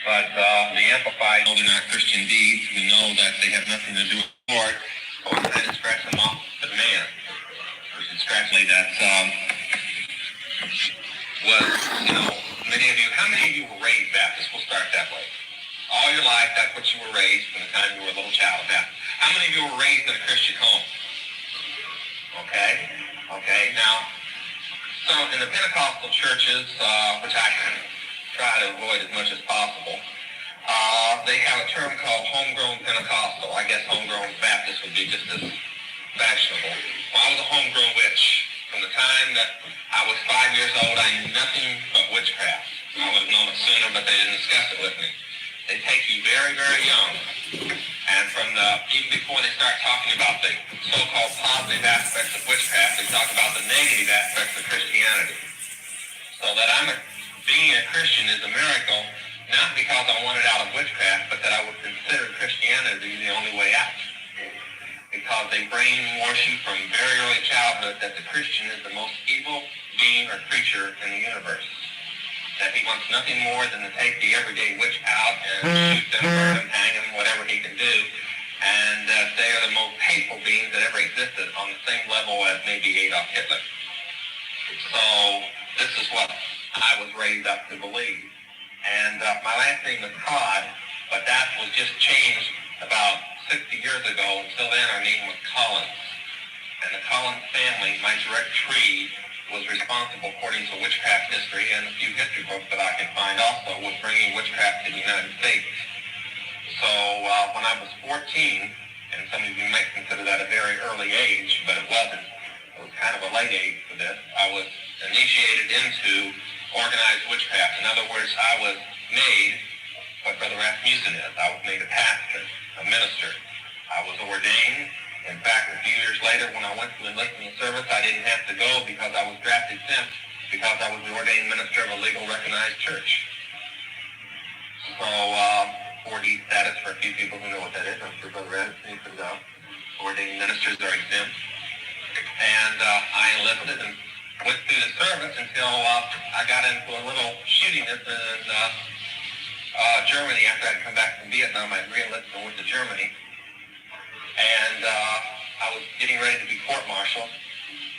But the Amplified know they're not Christian deeds. We know that they have nothing to do with the Lord. But we kind of scratch them off to the man. We should scratch that was, how many of you were raised Baptist? We'll start that way. All your life, that's what you were raised from the time you were a little child. How many of you were raised in a Christian home? Okay. Now, so in the Pentecostal churches, which I try to avoid as much as possible, they have a term called homegrown Pentecostal. I guess homegrown Baptist would be just as fashionable. Well, I was a homegrown witch. From the time that I was 5 years old, I knew nothing but witchcraft. I would have known it sooner, but they didn't discuss it with me. They take you very, very young. And even before they start talking about the so-called positive aspects of witchcraft, they talk about the negative aspects of Christianity. So that being a Christian is a miracle, not because I wanted out of witchcraft, but that I would consider Christianity to be the only way out. Because they brainwash you from very early childhood that the Christian is the most evil being or creature in the universe. That he wants nothing more than to take the everyday witch out and shoot them, burn them, hang them, whatever he can do. And they are the most hateful beings that ever existed, on the same level as maybe Adolf Hitler. So this is what I was raised up to believe. And my last name was Todd, but that was just changed about 60 years ago. Until then, our name was Collins. And the Collins family, my direct tree, was responsible, according to witchcraft history and a few history books that I can find also, with bringing witchcraft to the United States. So when I was 14, and some of you might consider that a very early age, but it wasn't. It was kind of a late age for this. I was initiated into organized witchcraft. In other words, I was made what Brother Rasmussen is. I was made a pastor, a minister. I was ordained. In fact, a few years later, when I went to enlistment service, I didn't have to go because I was drafted exempt, because I was the ordained minister of a legal recognized church. So, 4D status for a few people who know what that is. I'm sure Brother Rasmussen can know. Ordained ministers are exempt. And I enlisted and went through the service until I got into a little shootiness in Germany. After I'd come back from Vietnam, I re-enlisted and went to Germany. And I was getting ready to be court-martialed.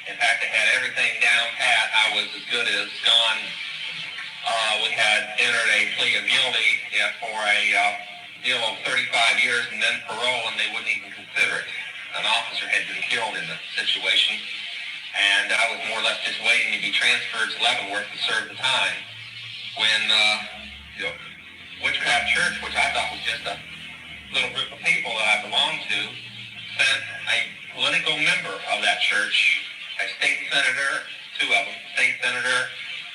In fact, I had everything down pat. I was as good as gone. We had entered a plea of guilty for a deal of 35 years and then parole, and they wouldn't even consider it. An officer had been killed in the situation, and I was more or less just waiting to be transferred to Leavenworth to serve the time when Witchcraft Church, which I thought was just a little group of people that I belonged to, sent a political member of that church, a state senator, two of them, state senator,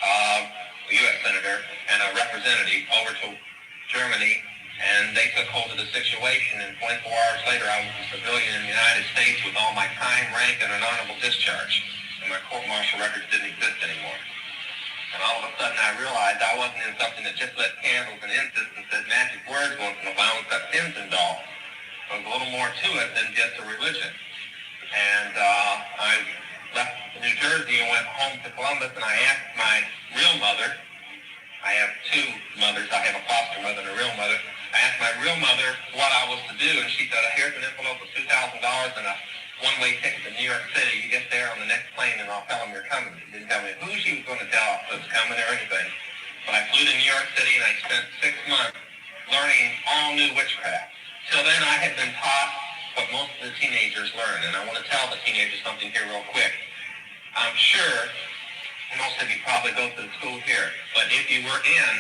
a U.S. senator, and a representative over to Germany, and they took hold of the situation, and 24 hours later I was a civilian in the United States with all my time, rank, and an honorable discharge, and my court-martial records didn't exist anymore. And all of a sudden I realized I wasn't in something that just lit candles and incense and said magic words once in a while and cut pins and dolls. There was a little more to it than just a religion. And I left New Jersey and went home to Columbus, and I asked my real mother, I have two mothers, I have a foster mother and a real mother, I asked my real mother what I was to do, and she said, here's an envelope of $2,000 and a one-way ticket to New York City. You get there on the next plane and I'll tell them you're coming. She didn't tell me who she was going to tell if it was coming or anything. But I flew to New York City and I spent 6 months learning all new witchcraft. Till then I had been taught what most of the teenagers learn, and I want to tell the teenagers something here real quick. I'm sure most of you probably go to the school here, but if you were in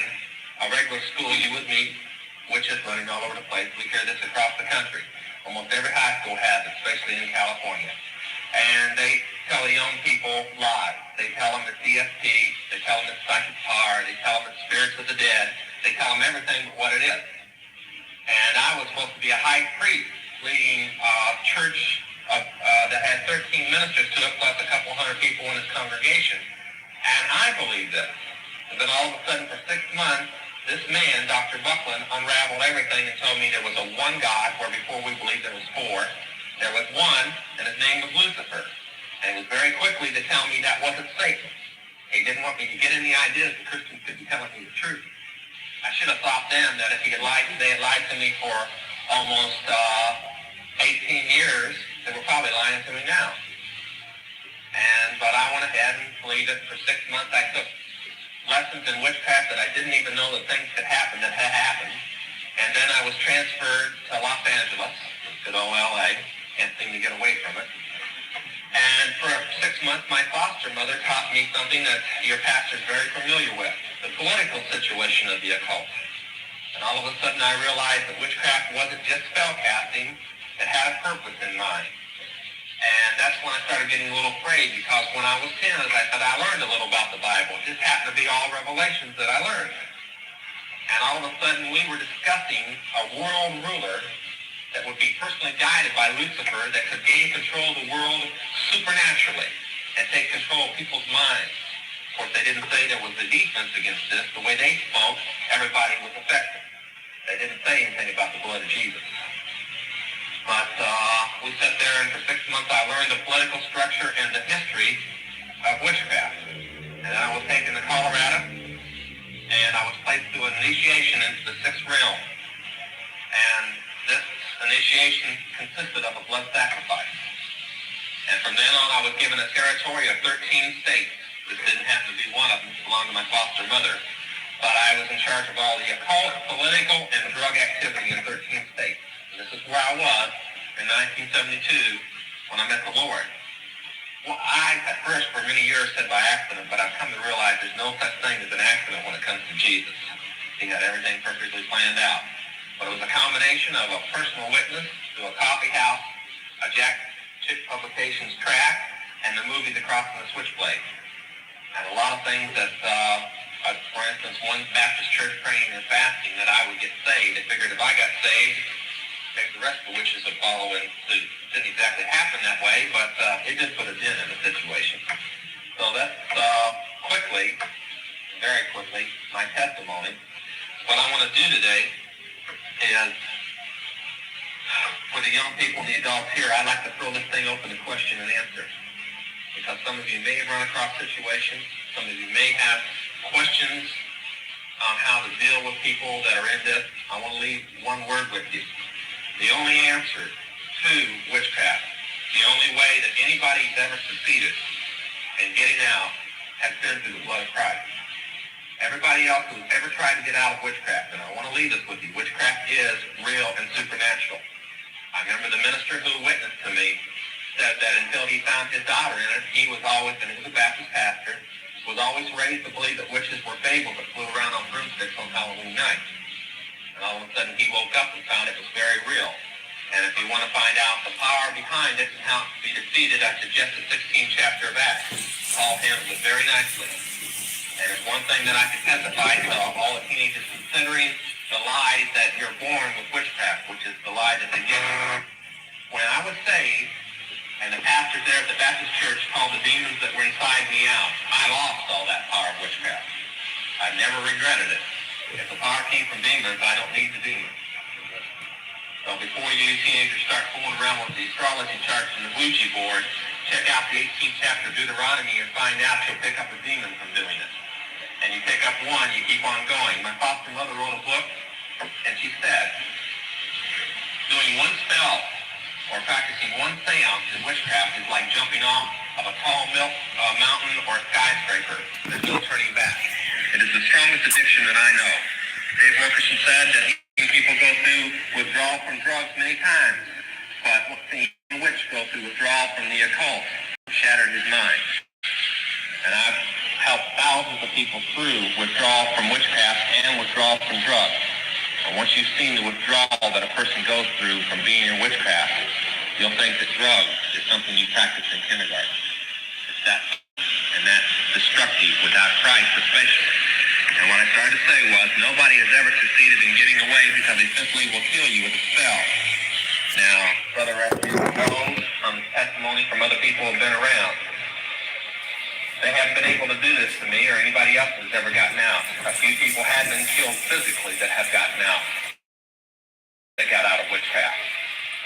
a regular school, you would meet witches running all over the place. We hear this across the country. Almost every high school has it, especially in California. And they tell the young people lies. They tell them it's ESP, they tell them it's psychic power, they tell them it's spirits of the dead, they tell them everything but what it is. And I was supposed to be a high priest leading a church that had 13 ministers to it, plus a couple hundred people in his congregation. And I believed this. And then all of a sudden, for 6 months, this man, Dr. Buckland, unraveled everything and told me there was a one God, where before we believed there was four. There was one, and his name was Lucifer. And it was very quickly to tell me that wasn't Satan. He didn't want me to get any ideas that Christians could be telling me the truth. I should have thought then that if they had lied to me for almost 18 years, they were probably lying to me now. But I went ahead and believed it for 6 months. I took lessons in witchcraft that I didn't even know that things could happen that had happened. And then I was transferred to Los Angeles, good old LA. Can't seem to get away from it. And for 6 months, my foster mother taught me something that your pastor is very familiar with, the political situation of the occult. And all of a sudden I realized that witchcraft wasn't just spell casting, it had a purpose in mind. And that's when I started getting a little afraid, because when I was 10, as I said, I learned a little about the Bible. It just happened to be all revelations that I learned. And all of a sudden we were discussing a world ruler that would be personally guided by Lucifer, that could gain control of the world supernaturally and take control of people's minds. Of course, they didn't say there was a defense against this. The way they spoke, everybody was affected. They didn't say anything about the blood of Jesus. But we sat there, and for 6 months I learned the political structure and the history of witchcraft. And then I was taken to Colorado, and I was placed through an initiation into the sixth realm. And this initiation consisted of a blood sacrifice. And from then on, I was given a territory of 13 states. This didn't happen to be one of them. It belonged to my foster mother. But I was in charge of all the occult, political, and drug activity in 13 states. And this is where I was in 1972 when I met the Lord. Well, I, at first, for many years, said by accident, but I've come to realize there's no such thing as an accident when it comes to Jesus. He had everything perfectly planned out. But it was a combination of a personal witness to a coffee house, a Jack Chick Publications tract, and the movie The Cross and the Switchblade. And a lot of things that, for instance, one Baptist church praying and fasting that I would get saved. They figured if I got saved, maybe the rest of the witches would follow in suit. It didn't exactly happen that way, but it did put a dent in the situation. So that's very quickly, my testimony. What I want to do today is, for the young people and the adults here, I'd like to throw this thing open to question and answer. Because some of you may have run across situations, some of you may have questions on how to deal with people that are in this. I want to leave one word with you. The only answer to witchcraft, the only way that anybody's ever succeeded in getting out has been through the blood of Christ. Everybody else who's ever tried to get out of witchcraft, and I want to leave this with you, witchcraft is real and supernatural. I remember the minister who witnessed to me said that until he found his daughter in it, he was always, and he was a Baptist pastor, was always raised to believe that witches were fables that flew around on broomsticks on Halloween night. And all of a sudden he woke up and found it was very real. And if you want to find out the power behind it and how it can be defeated, I suggest the 16th chapter of Acts. Paul handles it very nicely. And it's one thing that I can testify to all the teenagers considering the lie that you're born with witchcraft, which is the lie that they give you. When I was saved, and the pastors there at the Baptist church called the demons that were inside me out, I lost all that power of witchcraft. I never regretted it. If the power came from demons, I don't need the demons. So before you teenagers start fooling around with the astrology charts and the Ouija board, check out the 18th chapter of Deuteronomy and find out you'll pick up a demon from doing it. And you pick up one, you keep on going. My foster mother wrote a book, and she said, doing one spell or practicing one seance in witchcraft is like jumping off of a tall mountain or a skyscraper. There's no turning back. It is the strongest addiction that I know. Dave Wilkerson said that people go through withdrawal from drugs many times, but the witch go through withdrawal from the occult, shattered his mind. And I've helped thousands of people through withdrawal from witchcraft and withdrawal from drugs. And once you've seen the withdrawal that a person goes through from being in witchcraft, you'll think that drugs is something you practice in kindergarten. It's that, and that's destructive without Christ especially. And what I started to say was, nobody has ever succeeded in getting away because they simply will kill you with a spell. Now, Brother Rasmussen knows from testimony from other people who have been around, they haven't been able to do this to me or anybody else that's ever gotten out. A few people have been killed physically that have gotten out. They got out of witchcraft.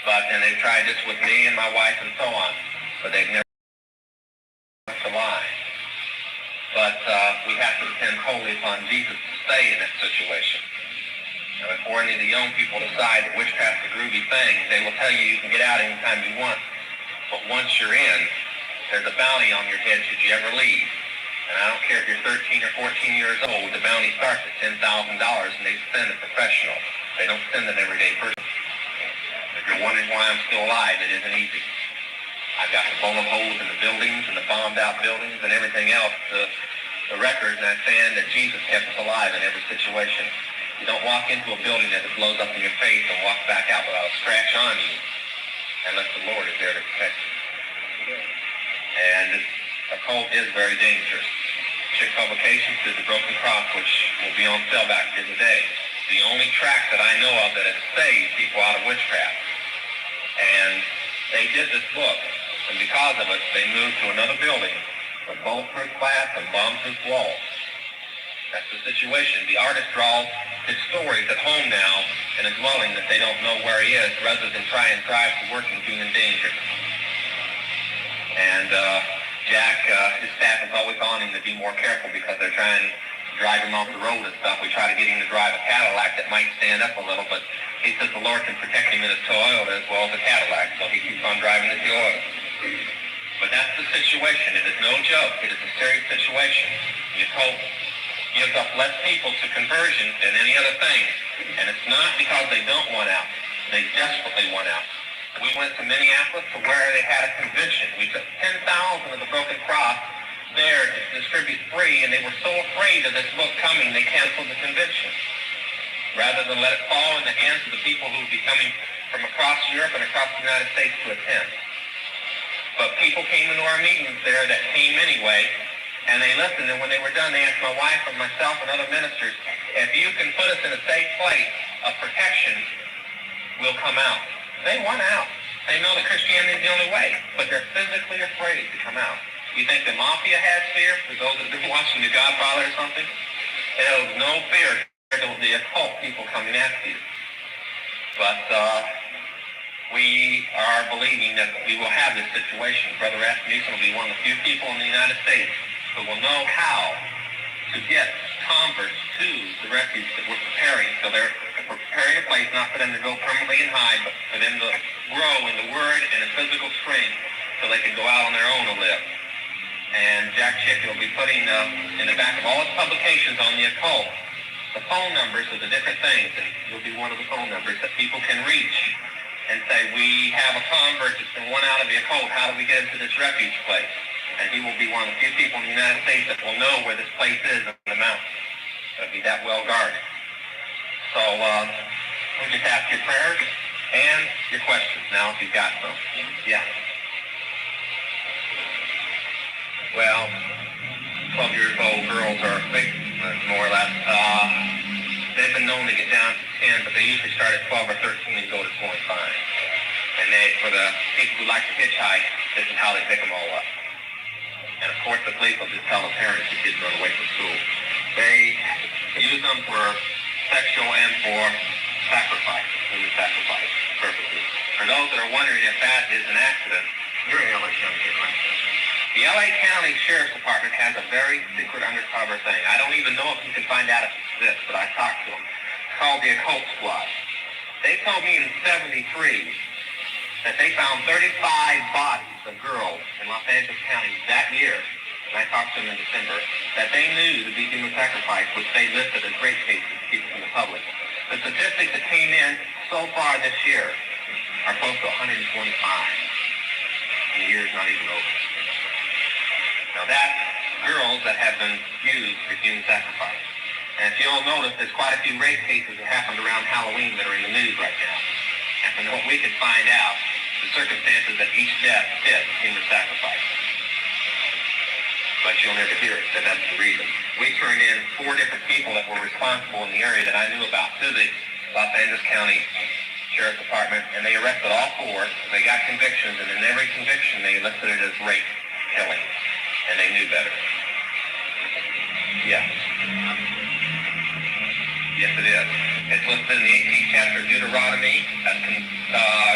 And they've tried this with me and my wife and so on. But they've never to lie. But we have to depend wholly upon Jesus to stay in that situation. Now, before any of the young people decide that witchcraft's a groovy thing, they will tell you you can get out anytime you want. But once you're in, there's a bounty on your head should you ever leave. And I don't care if you're 13 or 14 years old, the bounty starts at $10,000 and they send a professional. They don't send an everyday person. If you're wondering why I'm still alive, it isn't easy. I've got the bullet holes in the buildings and the bombed out buildings and everything else, the records, and I'm saying that Jesus kept us alive in every situation. You don't walk into a building that it blows up in your face and walk back out without a scratch on you unless the Lord is there to protect you. And this occult is very dangerous. Chick Publications did The Broken Cross, which will be on sale back here today. The only tract that I know of that has saved people out of witchcraft. And they did this book, and because of it, they moved to another building with bulletproof glass and bomb-proof walls. That's the situation. The artist draws his stories at home now in a dwelling that they don't know where he is, rather than try and drive to work and being in danger. And Jack, his staff is always on him to be more careful because they're trying to drive him off the road and stuff. We try to get him to drive a Cadillac that might stand up a little, but he says the Lord can protect him in his Toyota as well as a Cadillac, so he keeps on driving the Toyota. But that's the situation. It is no joke. It is a serious situation. The occult gives up less people to conversion than any other thing. And it's not because they don't want out. They desperately want out. We went to Minneapolis to where they had a convention. We took 10,000 of the Broken Cross there to distribute free, and they were so afraid of this book coming, they canceled the convention. Rather than let it fall in the hands of the people who would be coming from across Europe and across the United States to attend. But people came into our meetings there that came anyway, and they listened, and when they were done, they asked my wife and myself and other ministers, if you can put us in a safe place of protection, we'll come out. They want out. They know that Christianity is the only way, but they're physically afraid to come out. You think the mafia has fear? For those that have been watching The Godfather or something? It has no fear of the occult people coming after you. But we are believing that we will have this situation. Brother Rasmussen will be one of the few people in the United States who will know how to get converts to the refuge that we're preparing. So we're preparing a place not for them to go permanently and hide, but for them to grow in the Word and in physical strength so they can go out on their own and live. And Jack Chick will be putting in the back of all his publications on the occult the phone numbers of the different things, and you'll be one of the phone numbers that people can reach and say, we have a convert that's been won out of the occult. How do we get into this refuge place? And he will be one of the few people in the United States that will know where this place is in the mountains. It'll be that well guarded. So we just ask your prayers and your questions now if you've got some. Yeah. Well, 12 years old girls are more or less. They've been known to get down to 10, but they usually start at 12 or 13 and go to 25. And for the people who like to hitchhike, this is how they pick them all up. And of course, the police will just tell the parents the kids run away from school. They use them for sexual and for sacrifice, human sacrifice purposes. For those that are wondering if that is an accident, you're in LA County, right? The LA County Sheriff's Department has a very secret undercover thing. I don't even know if you can find out if it exists, but I talked to them. It's called the Occult Squad. They told me in 73 that they found 35 bodies of girls in Los Angeles County that year, and I talked to them in December, that they knew to be human sacrifice, which they listed as rape cases to keep from the public. The statistics that came in so far this year are close to 125, and the year's not even over. Now that's girls that have been used for human sacrifice. And if you'll notice, there's quite a few rape cases that happened around Halloween that are in the news right now. And from what we could find out, the circumstances that each death fits human sacrifice. But you'll never hear it, that that's the reason. We turned in 4 different people that were responsible in the area that I knew about to the Los Angeles County Sheriff's Department, and they arrested all 4. They got convictions, and in every conviction they listed it as rape, killing, and they knew better. Yes. Yes, it is. It's listed in the 18th chapter of Deuteronomy as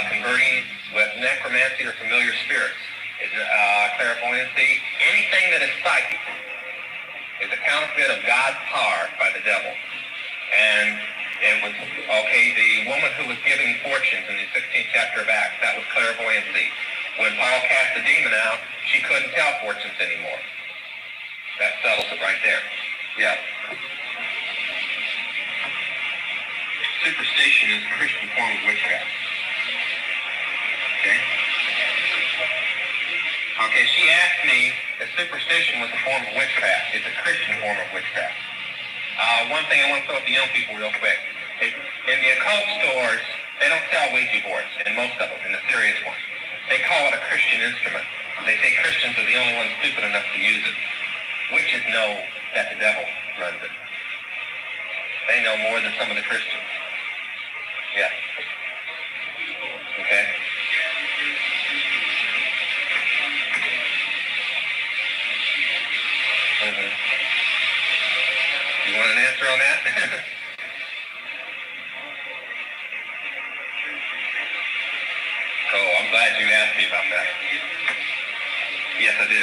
converting with necromancy or familiar spirits. Clairvoyancy, anything that is psychic is a counterfeit of God's power by the devil. And It was, okay, the woman who was giving fortunes in the 16th chapter of Acts, that was clairvoyancy. When Paul cast the demon out, she couldn't tell fortunes anymore. That settles it right there. Yeah. Superstition is a Christian form of witchcraft. Okay? Okay, she asked me if superstition was a form of witchcraft. It's a Christian form of witchcraft. One thing I want to throw at the young people real quick. In the occult stores, they don't sell Ouija boards, in most of them, in the serious ones. They call it a Christian instrument. They say Christians are the only ones stupid enough to use it. Witches know that the devil runs it. They know more than some of the Christians. Yeah. Okay. Mm-hmm. You want an answer on that? Oh, I'm glad you asked me about that. Yes, I do.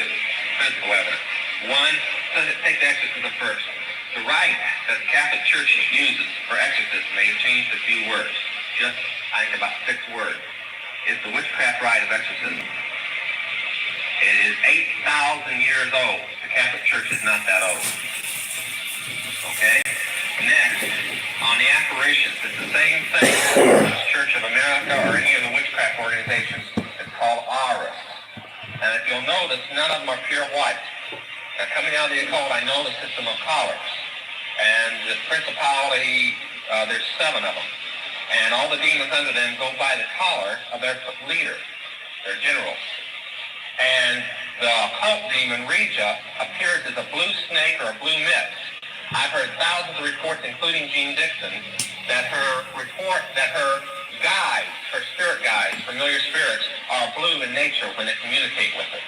Physical evidence. One, let's take the exorcism first. The rite that the Catholic Church uses for exorcism, they have changed a few words. Just, I think, about 6 words. It's the witchcraft rite of exorcism. It is 8,000 years old. The Catholic Church is not that old. Okay? Next, on the apparitions, it's the same thing as Church of America or any of the witchcraft organizations. It's called Aras. And if you'll notice, none of them are pure white. Now, coming out of the occult, I know the system of collars. And the principality, there's 7 of them. And all the demons under them go by the collar of their leader, their generals. And the occult demon, Regia, appears as a blue snake or a blue mist. I've heard thousands of reports, including Jean Dixon, that her guides, her spirit guides, familiar spirits, are blue in nature when they communicate with her.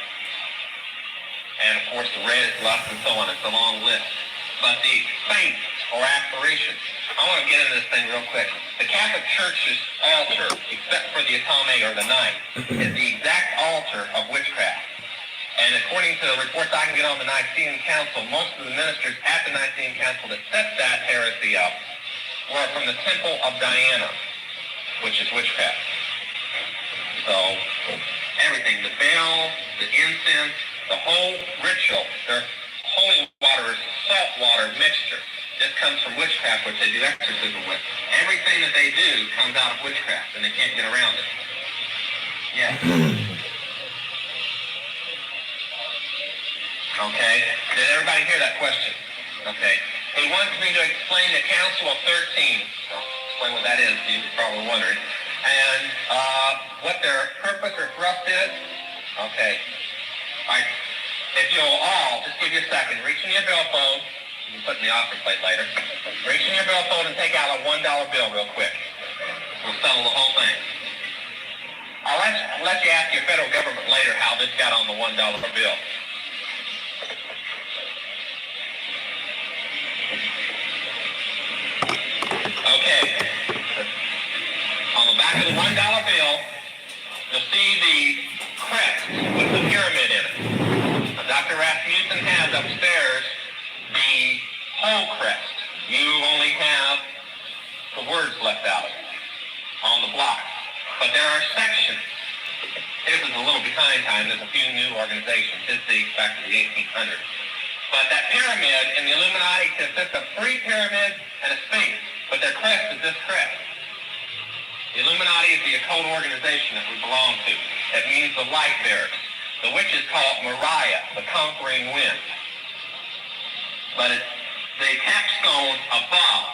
And of course the red is lust and so on. It's a long list. But the faith or apparitions, I want to get into this thing real quick. The Catholic Church's altar, except for the atonement or the night, is the exact altar of witchcraft. And according to the reports I can get on the Nicene Council, most of the ministers at the Nicene Council that set that heresy up were from the Temple of Diana, which is witchcraft. So, everything, the bells, the incense, the whole ritual, their holy water is salt water mixture. This comes from witchcraft, which they do exorcism with. Everything that they do comes out of witchcraft, and they can't get around it. Yeah. Okay. Did everybody hear that question? Okay. He wants me to explain the Council of 13. I'll explain what that is, you're probably wondering. And what their purpose or thrust is. Okay. All right. If you'll all, just give you a second, reach in your billfold. You can put in the offer plate later. Reach in your billfold and take out a $1 bill real quick. We'll settle the whole thing. I'll let you ask your federal government later how this got on the $1 bill. Okay. On the back of the $1 bill, you'll see the crest with the pyramid in it. Now, Dr. Rasmussen has upstairs the whole crest. You only have the words left out of it on the block. But there are sections. This is a little behind time. There's a few new organizations. This dates back to the 1800s. But that pyramid in the Illuminati consists of 3 pyramids and a sphinx. But their crest is this crest. The Illuminati is the occult organization that we belong to. It means the light bearers. The witches call it Mariah, the conquering wind. But it's the capstone above.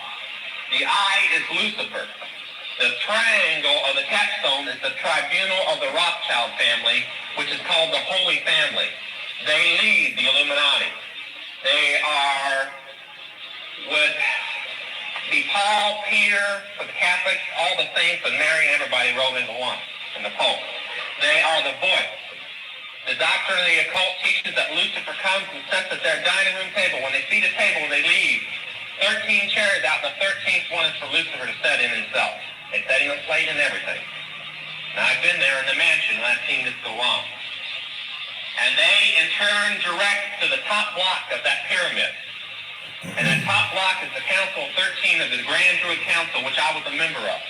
The eye is Lucifer. The triangle of the capstone is the tribunal of the Rothschild family, which is called the Holy Family. They lead the Illuminati. They would be Paul, Peter, for the Catholics, all the saints, and Mary, and everybody rolled into one, and the Pope. They are the voice. The doctrine of the occult teaches that Lucifer comes and sits at their dining room table. When they see the table, they leave 13 chairs out, and the 13th one is for Lucifer to sit in himself. They set him a plate and everything. Now, I've been there in the mansion, and I've seen this go on. And they, in turn, direct to the top block of that pyramid. And that top block is the Council of 13 of the Grand Druid Council, which I was a member of.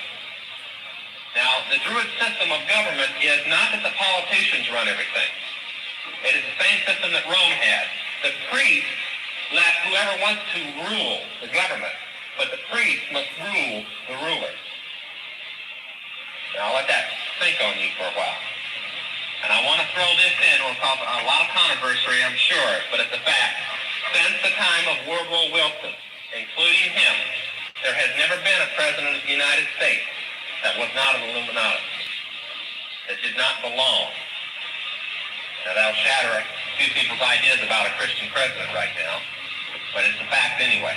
Now, the Druid system of government is not that the politicians run everything. It is the same system that Rome had. The priests let whoever wants to rule the government, but the priests must rule the rulers. Now, I'll let that sink on you for a while. And I want to throw this in. It'll cause a lot of controversy, I'm sure, but it's a fact. Since the time of Woodrow Wilson, including him, there has never been a president of the United States that was not an Illuminati, that did not belong. Now, that'll shatter a few people's ideas about a Christian president right now, but it's a fact anyway.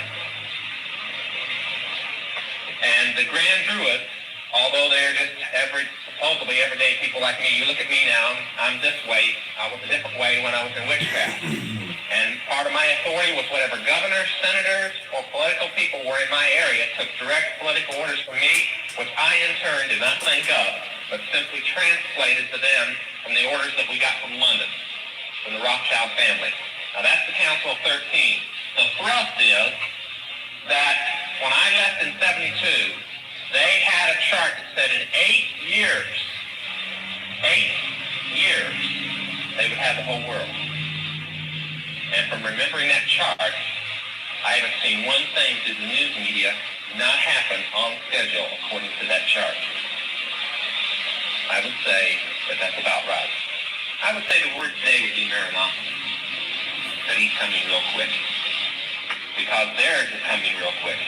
And the Grand Druids, although they're just supposedly everyday people like me, you look at me now, I'm this way. I was a different way when I was in witchcraft. And part of my authority was whatever governors, senators, or political people were in my area took direct political orders from me, which I in turn did not think of, but simply translated to them from the orders that we got from London, from the Rothschild family. Now that's the Council of 13. The thrust is that when I left in 72, they had a chart that said in 8 years, they would have the whole world. And from remembering that chart, I haven't seen one thing through the news media not happen on schedule according to that chart. I would say that that's about right. I would say the word today would be Maranatha, that he's coming real quick. Because theirs is coming real quick.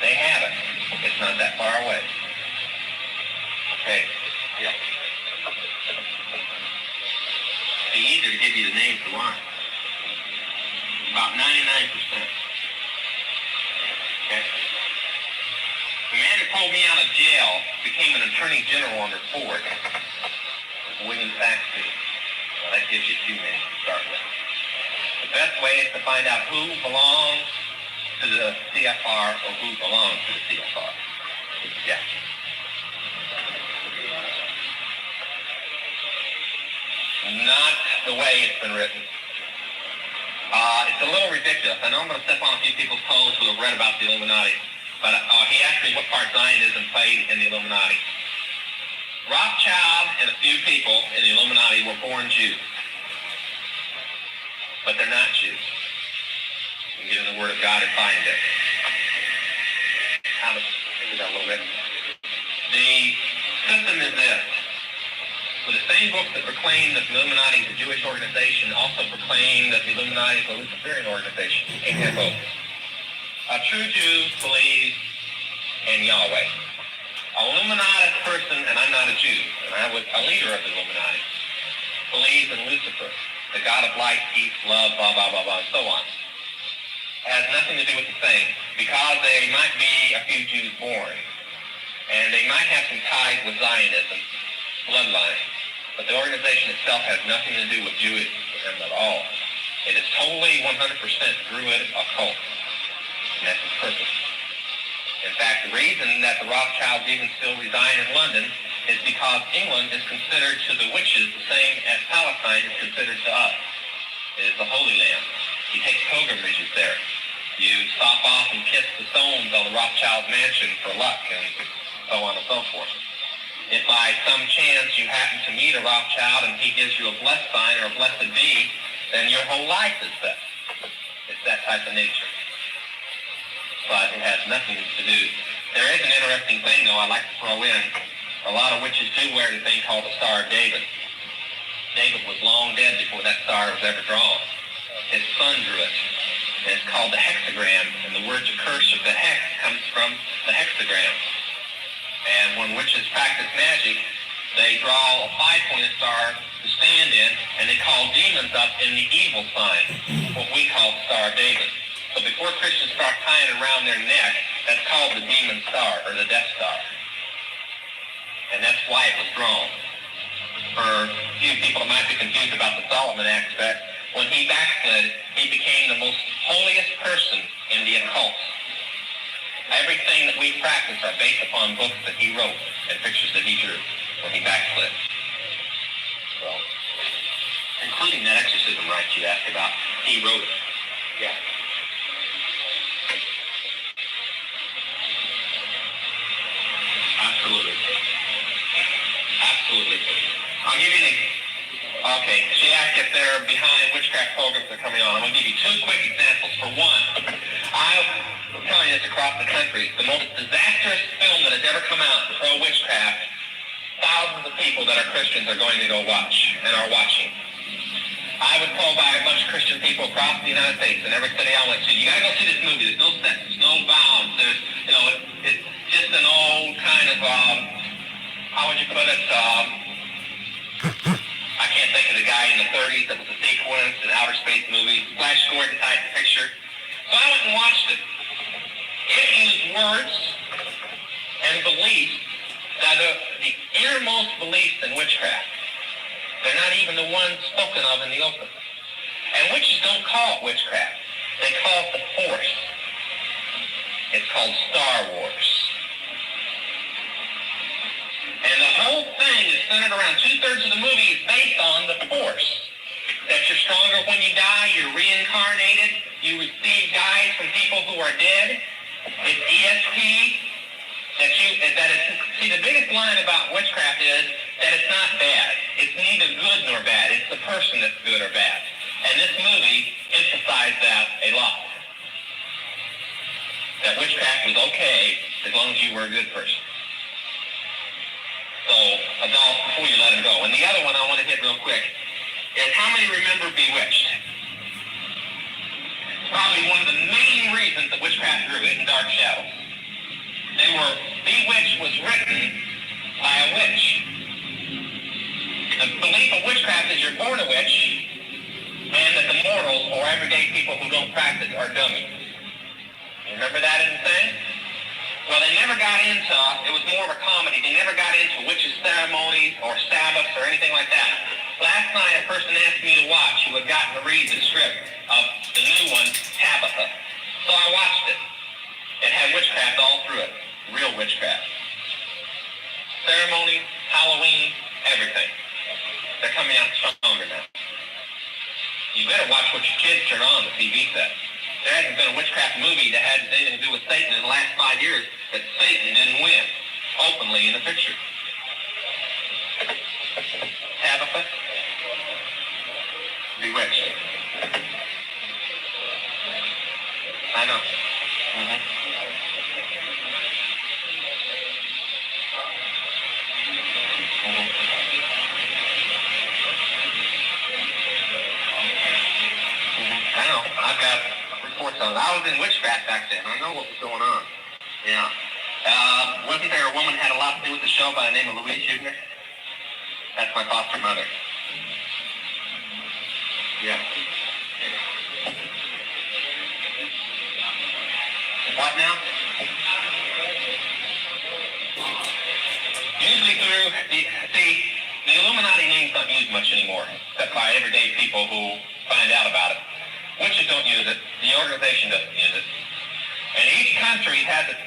They have it. It's not that far away. Okay. Yeah. It'd be easier to give you the names to learn. About 99%. Okay. The man who pulled me out of jail became an attorney general under Ford. William Saxby. Well, that gives you 2 names to start with. The best way is to find out who belongs to the CFR or who belongs to the CFR. Yeah. Not the way it's been written. It's a little ridiculous. I know I'm going to step on a few people's toes who have read about the Illuminati, but he asked me what part Zionism played in the Illuminati. Rothschild and a few people in the Illuminati were born Jews, but they're not Jews. You can get in the Word of God and find it. How to figure that a little bit. The system is this. So the same books that proclaim that the Illuminati is a Jewish organization also proclaim that the Illuminati is a Luciferian organization. You can't have both. A true Jew believes in Yahweh. A Illuminati person, and I'm not a Jew, and I was a leader of the Illuminati, believes in Lucifer, the God of light, peace, love, blah, blah, blah, blah, and so on. It has nothing to do with the thing, because they might be a few Jews born, and they might have some ties with Zionism, bloodline. But the organization itself has nothing to do with Judaism at all. It is totally 100% Druid occult. And that's its purpose. In fact, the reason that the Rothschilds even still reside in London is because England is considered to the witches the same as Palestine is considered to us. It is the Holy Land. You take pilgrimages there. You stop off and kiss the stones on the Rothschild mansion for luck and so on and so forth. If by some chance you happen to meet a Rothschild and he gives you a blessed sign or a blessed bee, then your whole life is blessed. It's that type of nature. But it has nothing to do. There is an interesting thing, though, I'd like to throw in. A lot of witches do wear the thing called the Star of David. David was long dead before that star was ever drawn. His son drew it. And it's called the hexagram, and the word to curse of the hex comes from the hexagram. And when witches practice magic, they draw a 5-pointed star to stand in, and they call demons up in the evil sign, what we call the Star of David. So before Christians start tying it around their neck, that's called the demon star, or the Death Star. And that's why it was drawn. For a few people that might be confused about the Solomon aspect, when he backslid, he became the most holiest person in the occult. Everything that we practice are based upon books that he wrote and pictures that he drew when he backslid. Well, including that exorcism rite you asked about, he wrote it. Yeah. I'll give you the, okay, she asked if they're behind witchcraft programs that are coming on. I'm going to give you two quick examples. For one, I'm telling you this across the country, the most disastrous film that has ever come out pro-witchcraft, thousands of people that are Christians are going to go watch and are watching. I was told by a bunch of Christian people across the United States in every city I went to, you got to go see this movie. There's no sentence, no bounds. There's, it's just an old kind of, how would you put it, I can't think of the guy in the 30s that was a sequence, an outer space movie, Flash Gordon type picture. So I went and watched it. It used words and beliefs that are the innermost beliefs in witchcraft. They're not even the ones spoken of in the open. And witches don't call it witchcraft. They call it the Force. It's called Star Wars. And the whole thing is centered around 2/3 of the movie is based on the Force. That you're stronger when you die, you're reincarnated, you receive guides from people who are dead. It's ESP. See, the biggest line about witchcraft is that it's not bad. It's neither good nor bad. It's the person that's good or bad. And this movie emphasized that a lot. That witchcraft was okay as long as you were a good person. So, adults, before you let him go. And the other one I want to hit real quick is how many remember Bewitched? It's probably one of the main reasons that witchcraft grew in Dark Shadows. Bewitched was written by a witch. The belief of witchcraft is you're born a witch, and that the mortals, or everyday people who don't practice, are dummies. You remember that in the thing? Well, they never got into, it was more of a comedy, they never got into witches' ceremonies or Sabbaths or anything like that. Last night, a person asked me to watch who had gotten to read the script of the new one, Tabitha. So I watched it. It had witchcraft all through it. Real witchcraft. Ceremonies, Halloween, everything. They're coming out stronger now. You better watch what your kids turn on the TV set. There hasn't been a witchcraft movie that had anything to do with Satan in the last 5 years that Satan didn't win openly in the picture. Tabitha? Bewitched. I know. Mm-hmm. I know. I've got reports on it. I was in witchcraft back then. I know what was going on. Yeah. Wasn't there a woman who had a lot to do with the show by the name of Louise Huebner? That's my foster mother. Yeah. What now? Usually through the Illuminati name's not used much anymore, except by everyday people who find out about it. Witches don't use it. The organization doesn't use it. And each country has it.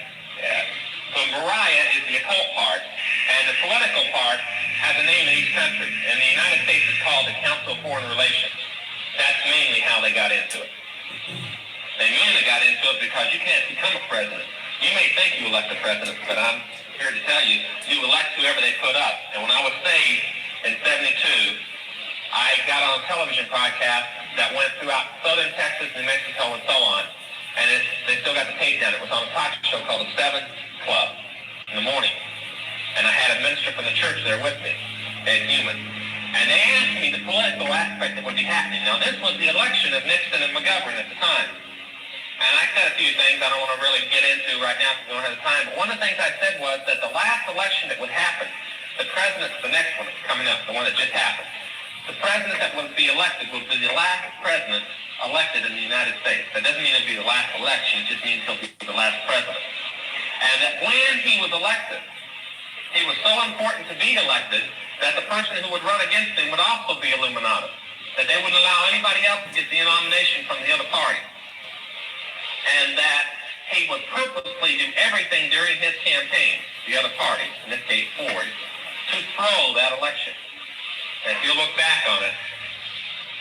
So Mariah is the occult part, and the political part has a name in each country. And the United States is called the Council of Foreign Relations. That's mainly how they got into it. They mainly got into it because you can't become a president. You may think you elect a president, but I'm here to tell you, you elect whoever they put up. And when I was saved in 72, I got on a television broadcast that went throughout southern Texas, New Mexico, and so on. And they still got the tape down. It was on a talk show called The 7 Club in the morning. And I had a minister from the church there with me, Ed Newman. And they asked me the political aspect that would be happening. Now, this was the election of Nixon and McGovern at the time. And I said a few things I don't want to really get into right now because we don't have the time. But one of the things I said was that the last election that would happen, the president, the next one that's coming up, the one that just happened, the president that would be elected would be the last president elected in the United States. That doesn't mean it'll be the last election. It just means he'll be the last president. And that when he was elected, he was so important to be elected that the person who would run against him would also be Illuminati. That they wouldn't allow anybody else to get the nomination from the other party. And that he would purposely do everything during his campaign, the other party, in this case Ford, to throw that election. And if you look back on it,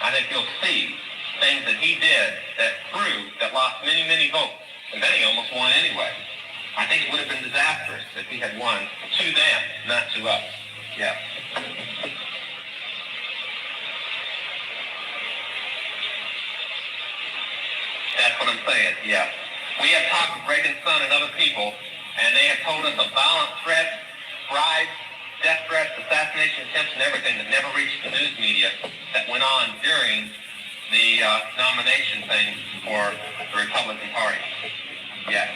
I think you'll see things that he did that proved that lost many, many votes. And then he almost won anyway. I think it would have been disastrous if he had won to them, not to us. Yeah. what I'm saying, yeah. We have talked with Reagan's son and other people, and they have told us of violent threats, bribes, death threats, assassination attempts, and everything that never reached the news media that went on during the nomination thing for the Republican Party. Yes.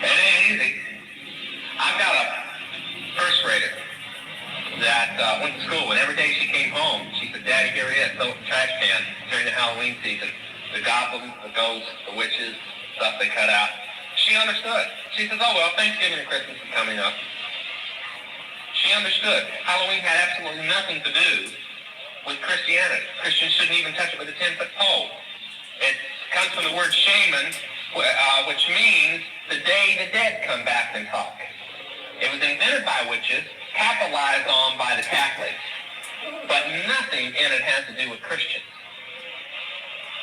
It ain't easy. I've got a first grader that went to school, and every day she came home, she said, Daddy, here he is, so with the trash can during the Halloween season. The goblins, the ghosts, the witches, stuff they cut out. She understood. She says, oh, well, Thanksgiving and Christmas is coming up. She understood. Halloween had absolutely nothing to do with Christianity. Christians shouldn't even touch it with a 10-foot pole. It comes from the word shaman, which means the day the dead come back and talk. It was invented by witches, capitalized on by the Catholics, but nothing in it has to do with Christians.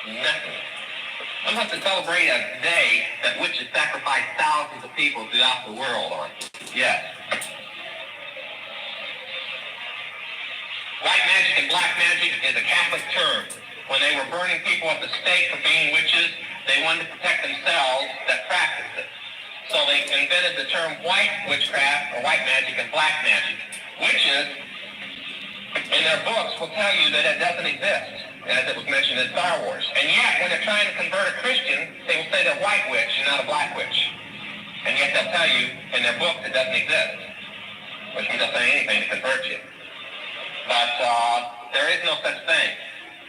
Nothing. I'm going to celebrate a day that witches sacrifice thousands of people throughout the world on. Yes. White magic and black magic is a Catholic term. When they were burning people at the stake for being witches, they wanted to protect themselves that practiced it. So they invented the term white witchcraft or white magic and black magic. Witches, in their books, will tell you that it doesn't exist, as it was mentioned in Star Wars. And yet, when they're trying to convert a Christian, they will say they're white witch and not a black witch. And yet they'll tell you in their books it doesn't exist, which means they'll say anything to convert you. But there is no such thing.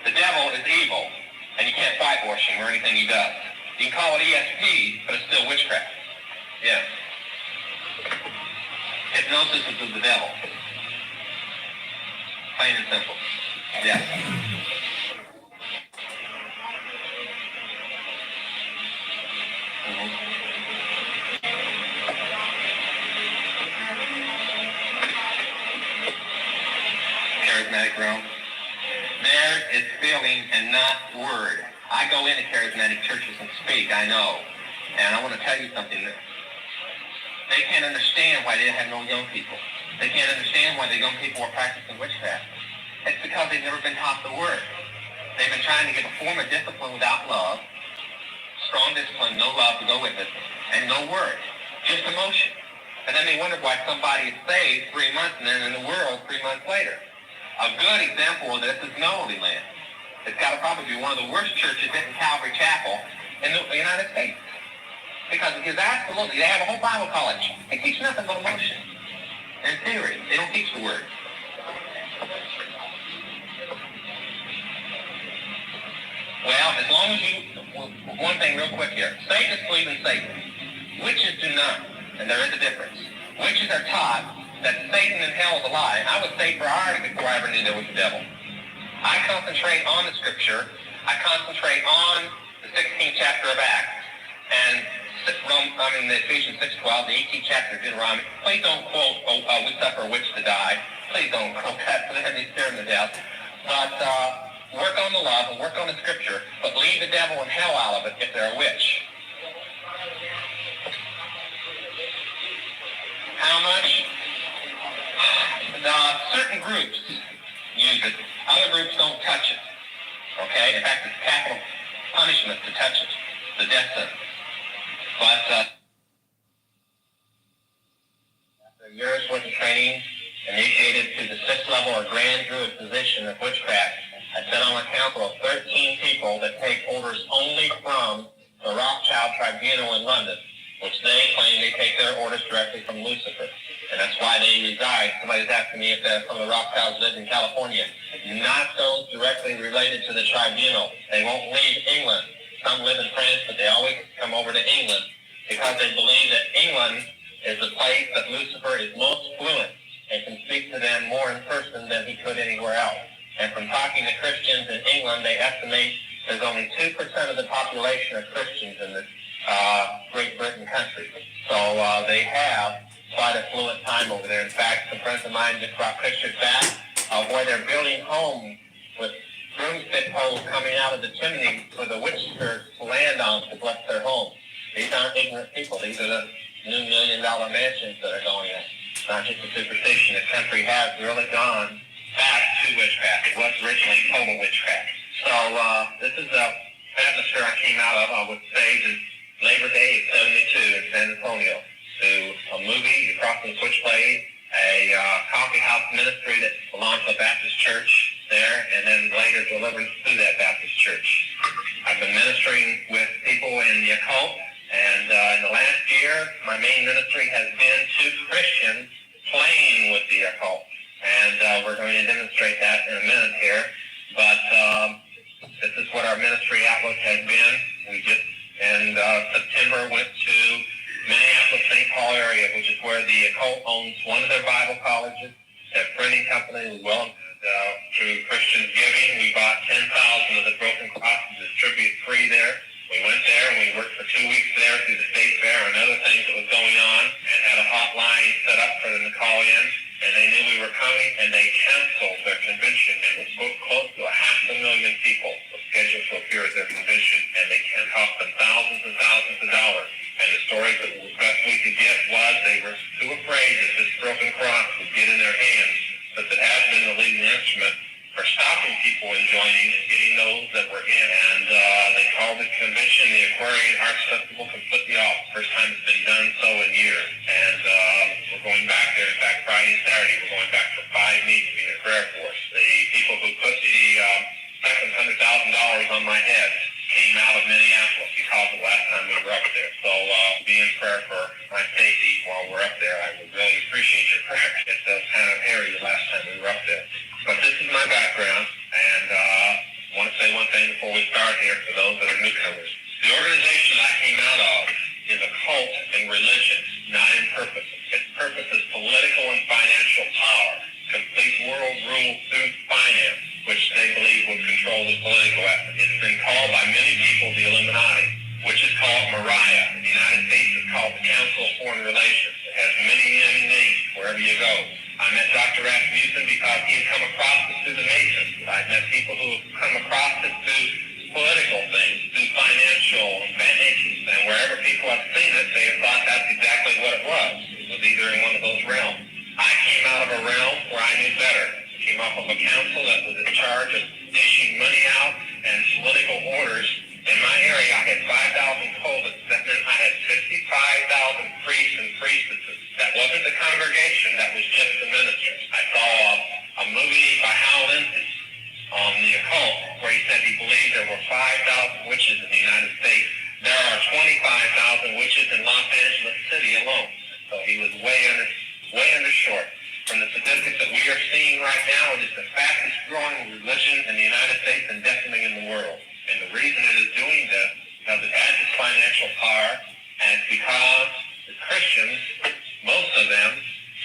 The devil is evil, and you can't whitewash him or anything he does. You can call it ESP, but it's still witchcraft. Yeah. Hypnosis is of the devil. Plain and simple. Yeah. Charismatic realm. There is feeling and not word. I go into charismatic churches and speak, I know. And I want to tell you something. They can't understand why they have no young people. They can't understand why the young people are practicing witchcraft. It's because they've never been taught the word. They've been trying to give a form of discipline without love, strong discipline, no love to go with it, and no word, just emotion. And then they wonder why somebody is saved 3 months and then in the world 3 months later. A good example of this is Melody Land. It's got to probably be one of the worst churches in Calvary Chapel in the United States. Because it is absolutely, they have a whole Bible college. They teach nothing but emotion and theory. They don't teach the word. Well, as long as you, one thing real quick here. Satanists believe in Satan. Witches do not, and there is a difference. Witches are taught that Satan in hell is a lie. I was saved priority before I ever knew there was a devil. I concentrate on the scripture. I concentrate on the 16th chapter of Acts and the Ephesians 6:12, the 18th chapter of Deuteronomy. Please don't quote, we suffer a witch to die. Please don't quote that, for they're scared to death. But work on the love and work on the scripture, but leave the devil and hell out of it if they're a witch. How much? Certain groups use it. Other groups don't touch it. Okay? In fact, it's capital punishment to touch it. The death sentence. But after years worth of training, initiated to the 6th level or grand druid position of witchcraft, I sit on a council of 13 people that take orders only from the Rothschild Tribunal in London, which they claim they take their orders directly from Lucifer. And that's why they reside. Somebody's asking me if some of the Rothschilds live in California. Not those directly related to the tribunal. They won't leave England. Some live in France, but they always come over to England because they believe that England is the place that Lucifer is most fluent and can speak to them more in person than he could anywhere else. And from talking to Christians in England, they estimate there's only 2% of the population of Christians in this Great Britain country. So they have quite a fluent time over there. In fact, some friends of mine just brought pictures back of where they're building homes with broomstick poles coming out of the chimney for the witch spirits to land on to bless their homes. These aren't ignorant people. These are the new $1 million mansions that are going in. not just a superstition. The country has really gone back to witchcraft. It was originally total witchcraft. So this is the atmosphere I came out of, I would say, is Labor Day of 72 in San Antonio. To a movie, The Crossing Switchblade, a coffee house ministry that belonged to a Baptist church there, and then later deliverance through that Baptist church. I've been ministering with people in the occult, and in the last year, my main ministry has been to Christians playing with the occult. And we're going to demonstrate that in a minute here. But this is what our ministry outlook has been. We just, in September, went to Minneapolis, St. Paul area, which is where the occult owns one of their Bible colleges. Their printing company, through Christians Giving, we bought 10,000 of the broken crosses to distribute free there. We went there and we worked for 2 weeks there through the state fair and other things that was going on, and had a hotline set up for them to call in. And they knew we were coming, and they canceled their convention. It was booked close to 500,000 people were scheduled to appear at their convention, and they can cost them thousands and thousands of dollars. And the stories that the best we could get was they were too afraid that this broken cross would get in their hands, since it has been the leading instrument for stopping people in joining and getting those that were in. And they called the convention the Aquarian Arts Festival completely off. First time it's been done so in years. And we're going back there. In fact, Friday and Saturday, we're going back for 5 meetings to be in prayer for us. The people who put the second $100,000 on my head came out of Minneapolis because of the last time we were up there. So be in prayer for my safety while we're up there. I would really appreciate your prayer. It's kind of hairy the last time we were up there. But this is my background, and I want to say one thing before we start here for those that are newcomers. The organization I came out of is a cult in religion, not in purpose. Its purpose is political and financial power, complete world rule through finance, which they believe will control the political effort. It's been called by many people the Illuminati, which is called Mariah. In the United States, it's called the Council of Foreign Relations. It has many, many names wherever you go. I met Dr. Rasmussen because he had come across it through the Masons. I've met people who have come across it through political things, through financial advantages, and wherever people have seen it, they have thought that's exactly what it was. It was either in one of those realms. I came out of a realm where I knew better. I came off of a council that was in charge of dishing money out and political orders. In my area, I had 5,000 cultists. That meant I had 65,000 priests and priestesses. That wasn't the congregation. That was just the ministers. I saw a movie by Hal Lindsey on the occult where he said he believed there were 5,000 witches in the United States. There are 25,000 witches in Los Angeles City alone. So he was way undershort. From the statistics that we are seeing right now, it is the fastest growing religion in the United States and definitely in the world. And the reason it is doing this is because it has its financial power, and it's because the Christians, most of them,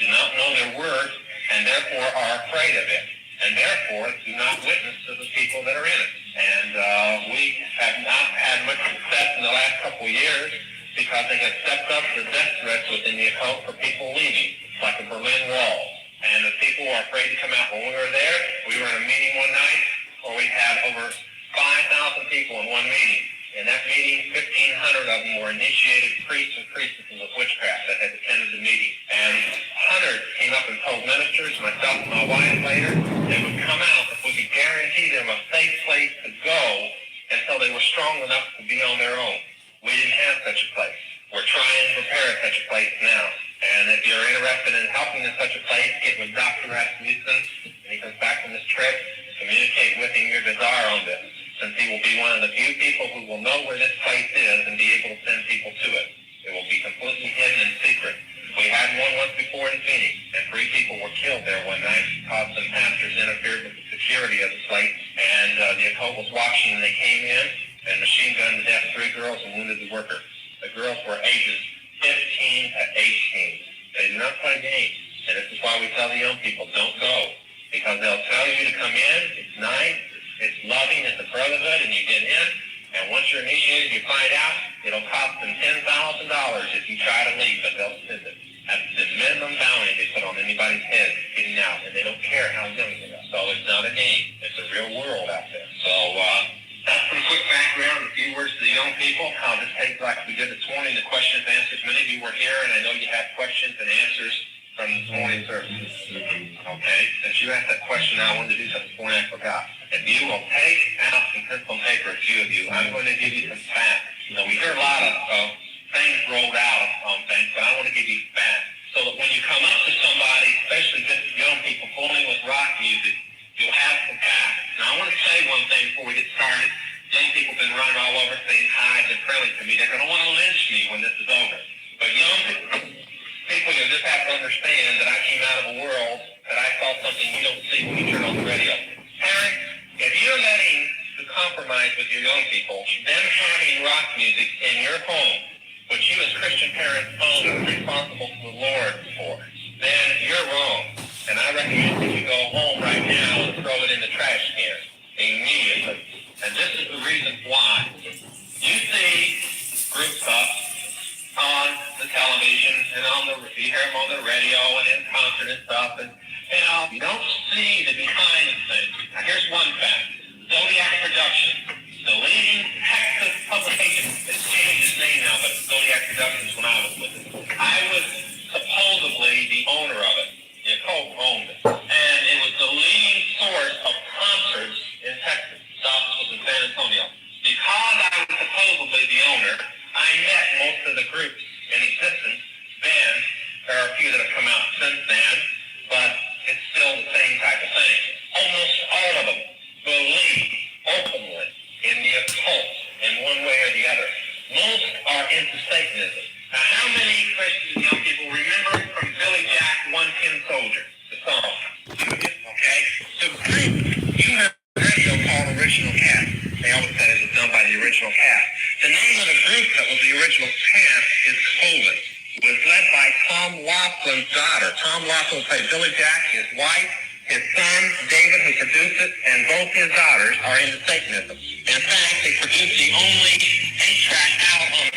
do not know their word and therefore are afraid of it, and therefore do not witness to the people that are in it. And we have not had much success in the last couple of years because they have stepped up to death threats within the occult for people leaving, like the Berlin Wall. And the people are afraid to come out. When we were there, we were in a meeting one night where we had over 5,000 people in one meeting. In that meeting, 1,500 of them were initiated priests and priestesses of witchcraft that had attended the meeting. And hundreds came up and told ministers, myself and my wife later, they would come out if we could guarantee them a safe place to go until they were strong enough to be on their own. We didn't have such a place. We're trying to prepare such a place now. And if you're interested in helping in such a place, get with Dr. Rasmussen when he comes back from this trip. Communicate with him your desire on this, since he will be one of the few people who will know where this place is and be able to send people to it. It will be completely hidden and secret. We had one once before in Phoenix, and 3 people were killed there one night because some pastors interfered with the security of the place, and the occult was watching, and they came in and machine gunned to death 3 girls and wounded the worker. The girls were ages 15 to 18. They do not play games, and this is why we tell the young people, don't go. Because they'll tell you to come in, it's nice, it's loving, it's a brotherhood, and you get in, and once you're initiated, you find out, it'll cost them $10,000 if you try to leave, but they'll send it. That's the minimum bounty they put on anybody's head getting out, and they don't care how young they are. So it's not a game, it's a real world out there. So that's some quick background, a few words to the young people. I'll just take, like we did this morning, the questions and answers. Many of you were here, and I know you had questions and answers from this and I wanted to do something for you, I forgot. If you will take out some pencil and paper, a few of you, I'm going to give you some facts. So we hear a lot of things rolled out on things, but I want to give you facts. So that when you come up to somebody, especially just young people fooling with rock music, you'll have some facts. Now I want to say one thing before we get started. Young people have been running all over saying hi and friendly to me. They're going to want to lynch me when this is over. But young people, you just have to understand that I came out of a world that I saw something you don't see when you turn on the radio. Parents, if you're letting the compromise with your young people, them having rock music in your home, which you as Christian parents own and are responsible to the Lord for, then you're wrong. And I recommend that you go home right now and throw it in the trash can immediately. And this is the reason why. You see groups up on the television and you hear them on the radio and in concert and stuff, and you don't see the behind the scenes. Now here's one fact. Zodiac Productions, the leading Texas publication, it's changed its name now, but Zodiac Productions when I was with it. I was supposedly the owner of it. Nicole owned it. And it was the leading source of concerts in Texas. The office was in San Antonio. Because I was supposedly the owner, I met most of the groups in existence then. There are a few that have come out since then, but it's still the same type of thing. Almost all of them believe openly in the occult in one way or the other. Most are into Satanism. Now, how many Christian young people remember from Billy Jack, One Tin Soldier, the song? Okay? The group, you heard the radio called Original Cast. They always said it was done by the original cast. The name of the group that was the original cast is Colin. It was led by Tom Laughlin's daughter. Tom Laughlin played Billy Jack, his wife, his son, David, who produced it, and both his daughters are into Satanism. In fact, they produced the only 8-track out on